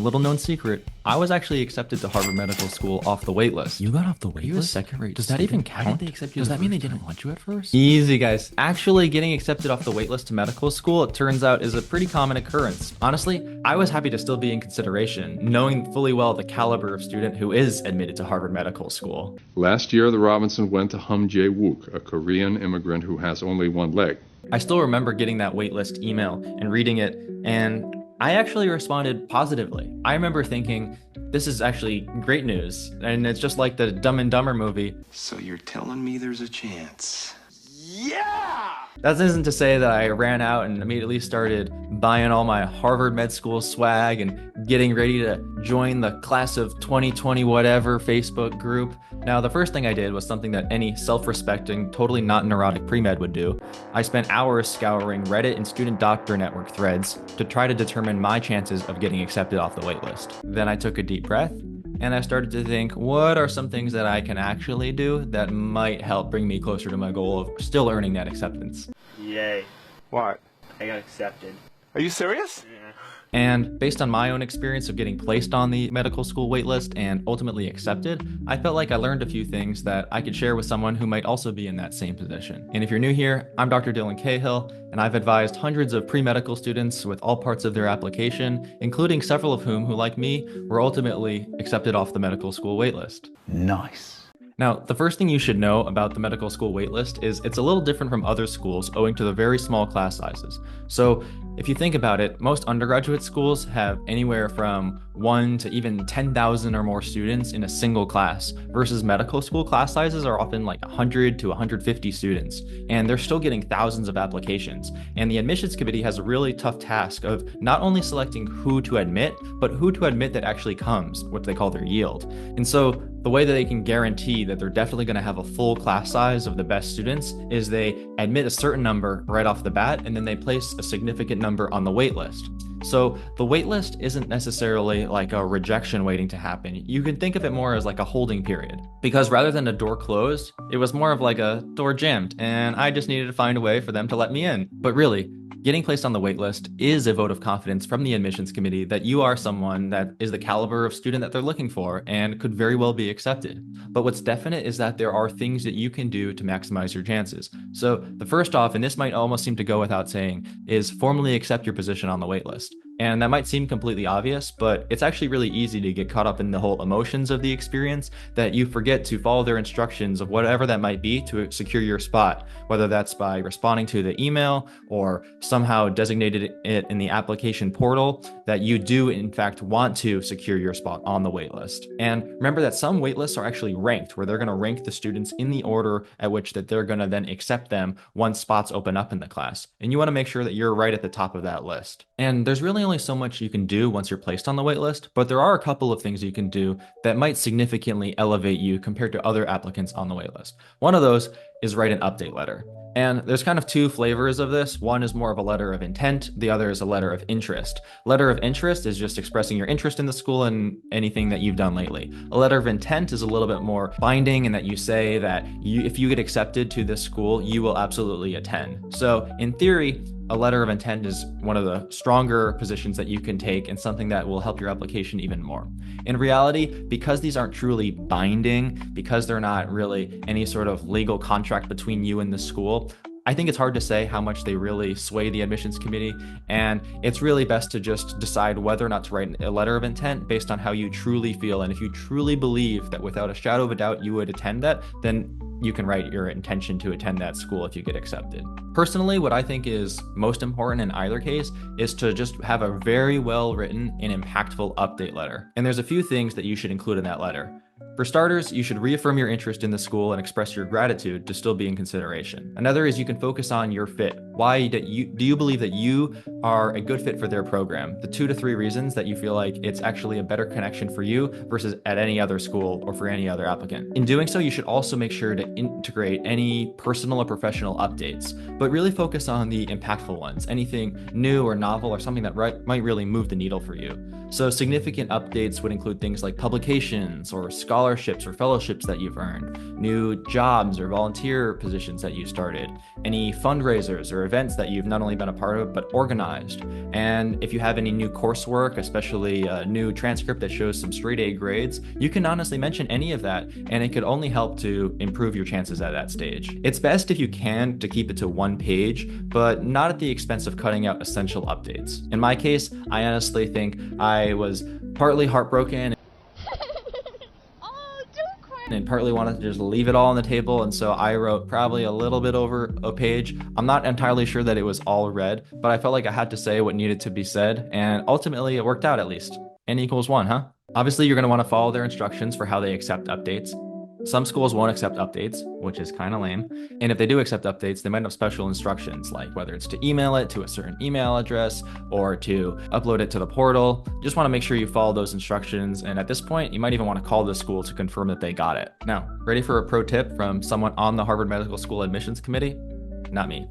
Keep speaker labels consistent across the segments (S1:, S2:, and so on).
S1: little known secret, I was actually accepted to Harvard Medical School off the wait list.
S2: You got off the wait
S1: You a
S2: list?
S1: second-rate
S2: Does that even
S1: student?
S2: count?
S1: Why didn't they accept you
S2: Does
S1: the
S2: that mean they
S1: first
S2: didn't
S1: time?
S2: want you at first?
S1: Easy, guys. Actually, getting accepted off the wait list to medical school, it turns out, is a pretty common occurrence. Honestly, I was happy to still be in consideration, knowing fully well the caliber of student who is admitted to Harvard Medical School.
S3: Last year, the Robinson went to Hum Jae-wook, a Korean immigrant who has only one leg.
S1: I still remember getting that waitlist email and reading it, and I actually responded positively. I remember thinking, this is actually great news, and it's just like the Dumb and Dumber movie.
S4: So you're telling me there's a chance?
S1: That isn't to say that I ran out and immediately started buying all my Harvard Med School swag and getting ready to join the class of 2020 whatever Facebook group. Now, the first thing I did was something that any self-respecting, totally not neurotic pre-med would do. I spent hours scouring Reddit and student doctor network threads to try to determine my chances of getting accepted off the waitlist. Then I took a deep breath and I started to think, what are some things that I can actually do that might help bring me closer to my goal of still earning that acceptance?
S5: Yay.
S6: What?
S5: I got accepted.
S6: Are you serious?
S5: Yeah.
S1: And based on my own experience of getting placed on the medical school waitlist and ultimately accepted, I felt like I learned a few things that I could share with someone who might also be in that same position. And if you're new here, I'm Dr. Dylan Cahill, and I've advised hundreds of pre-medical students with all parts of their application, including several of whom, who like me, were ultimately accepted off the medical school waitlist.
S2: Nice.
S1: Now, the first thing you should know about the medical school waitlist is it's a little different from other schools owing to the very small class sizes. So if you think about it, most undergraduate schools have anywhere from 1 to even 10,000 or more students in a single class, versus medical school class sizes are often like 100 to 150 students, and they're still getting thousands of applications. And the admissions committee has a really tough task of not only selecting who to admit, but who to admit that actually comes, what they call their yield. And so the way that they can guarantee that they're definitely going to have a full class size of the best students is they admit a certain number right off the bat, and then they place a significant number on the wait list. So the wait list isn't necessarily like a rejection waiting to happen. You can think of it more as like a holding period, because rather than a door closed, it was more of like a door jammed, and I just needed to find a way for them to let me in. But really, getting placed on the waitlist is a vote of confidence from the admissions committee that you are someone that is the caliber of student that they're looking for and could very well be accepted. But what's definite is that there are things that you can do to maximize your chances. So the first off, and this might almost seem to go without saying, is formally accept your position on the waitlist. And that might seem completely obvious, but it's actually really easy to get caught up in the whole emotions of the experience that you forget to follow their instructions of whatever that might be to secure your spot, whether that's by responding to the email or somehow designated it in the application portal that you do in fact want to secure your spot on the waitlist. And remember that some waitlists are actually ranked, where they're going to rank the students in the order at which that they're going to then accept them once spots open up in the class. And you want to make sure that you're right at the top of that list. And there's really only so much you can do once you're placed on the waitlist, but there are a couple of things you can do that might significantly elevate you compared to other applicants on the waitlist. One of those is write an update letter. And there's kind of two flavors of this. One is more of a letter of intent. The other is a letter of interest. Letter of interest is just expressing your interest in the school and anything that you've done lately. A letter of intent is a little bit more binding in that you say that if you get accepted to this school, you will absolutely attend. So in theory, a letter of intent is one of the stronger positions that you can take and something that will help your application even more. In reality, because these aren't truly binding, because they're not really any sort of legal contract between you and the school, I think it's hard to say how much they really sway the admissions committee, and it's really best to just decide whether or not to write a letter of intent based on how you truly feel. And if you truly believe that without a shadow of a doubt you would attend that, then you can write your intention to attend that school if you get accepted. Personally, what I think is most important in either case is to just have a very well written and impactful update letter. And there's a few things that you should include in that letter. For starters, you should reaffirm your interest in the school and express your gratitude to still be in consideration. Another is you can focus on your fit. Why do you believe that you are a good fit for their program? The 2 to 3 reasons that you feel like it's actually a better connection for you versus at any other school or for any other applicant. In doing so, you should also make sure to integrate any personal or professional updates, but really focus on the impactful ones, anything new or novel or something that might really move the needle for you. So significant updates would include things like publications or scholarships scholarships or fellowships that you've earned, new jobs or volunteer positions that you started, any fundraisers or events that you've not only been a part of, but organized. And if you have any new coursework, especially a new transcript that shows some straight A grades, you can honestly mention any of that, and it could only help to improve your chances at that stage. It's best if you can to keep it to one page, but not at the expense of cutting out essential updates. In my case, I honestly think I was partly heartbroken
S2: Oh, don't cry.
S1: and partly wanted to just leave it all on the table. And so I wrote probably a little bit over a page. I'm not entirely sure that it was all read, but I felt like I had to say what needed to be said. And ultimately, it worked out at least. N equals 1, huh? Obviously, you're going to want to follow their instructions for how they accept updates. Some schools won't accept updates, which is kind of lame. And if they do accept updates, they might have special instructions, like whether it's to email it to a certain email address or to upload it to the portal. Just want to make sure you follow those instructions. And at this point, you might even want to call the school to confirm that they got it. Now, ready for a pro tip from someone on the Harvard Medical School admissions committee? Not me.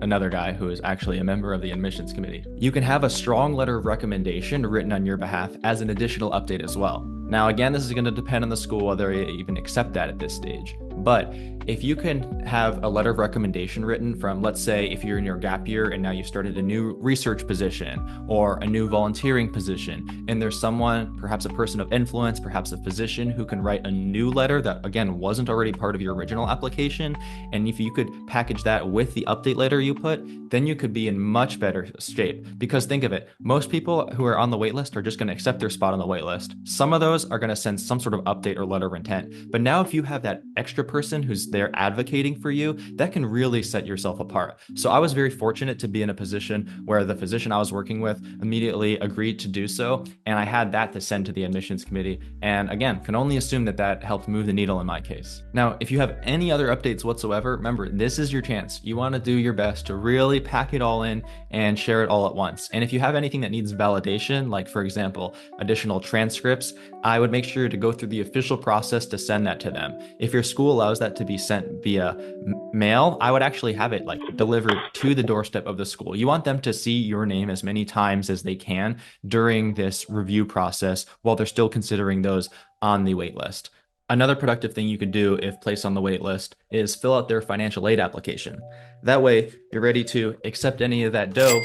S1: Another guy who is actually a member of the admissions committee. You can have a strong letter of recommendation written on your behalf as an additional update as well. Now, again, this is going to depend on the school whether they even accept that at this stage. But if you can have a letter of recommendation written from, let's say, if you're in your gap year and now you started a new research position or a new volunteering position, and there's someone, perhaps a person of influence, perhaps a physician, who can write a new letter that, again, wasn't already part of your original application, and if you could package that with the update letter you put, then you could be in much better shape. Because think of it, most people who are on the wait list are just going to accept their spot on the wait list. Some of those are going to send some sort of update or letter of intent. But now if you have that extra person who's there advocating for you, that can really set yourself apart. So I was very fortunate to be in a position where the physician I was working with immediately agreed to do so. And I had that to send to the admissions committee. And again, can only assume that that helped move the needle in my case. Now, if you have any other updates whatsoever, remember, this is your chance. You want to do your best to really pack it all in and share it all at once. And if you have anything that needs validation, like for example, additional transcripts, I would make sure to go through the official process to send that to them. If your school allows that to be sent via mail, I would actually have it like delivered to the doorstep of the school. You want them to see your name as many times as they can during this review process while they're still considering those on the wait list. Another productive thing you could do if placed on the wait list is fill out their financial aid application. That way, you're ready to accept any of that dough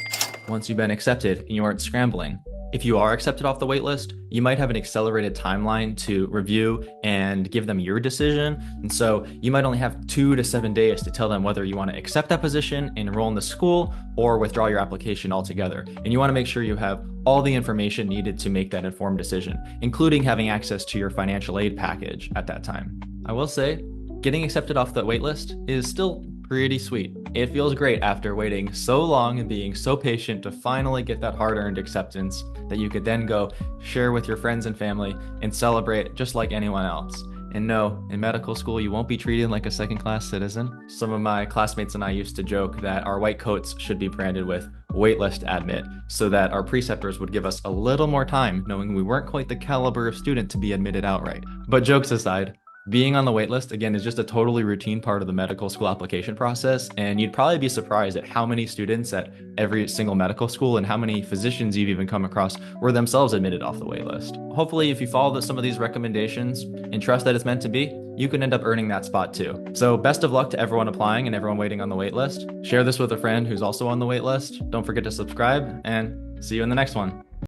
S1: once you've been accepted and you aren't scrambling. If you are accepted off the wait list, you might have an accelerated timeline to review and give them your decision. And so you might only have 2 to 7 days to tell them whether you want to accept that position, enroll in the school, or withdraw your application altogether. And you want to make sure you have all the information needed to make that informed decision, including having access to your financial aid package at that time. I will say, getting accepted off the wait list is still pretty sweet. It feels great after waiting so long and being so patient to finally get that hard-earned acceptance that you could then go share with your friends and family and celebrate just like anyone else. And no, in medical school, you won't be treated like a second-class citizen. Some of my classmates and I used to joke that our white coats should be branded with waitlist admit so that our preceptors would give us a little more time knowing we weren't quite the caliber of student to be admitted outright. But jokes aside, being on the waitlist, again, is just a totally routine part of the medical school application process, and you'd probably be surprised at how many students at every single medical school and how many physicians you've even come across were themselves admitted off the waitlist. Hopefully, if you follow some of these recommendations and trust that it's meant to be, you can end up earning that spot too. So best of luck to everyone applying and everyone waiting on the waitlist. Share this with a friend who's also on the waitlist. Don't forget to subscribe, and see you in the next one.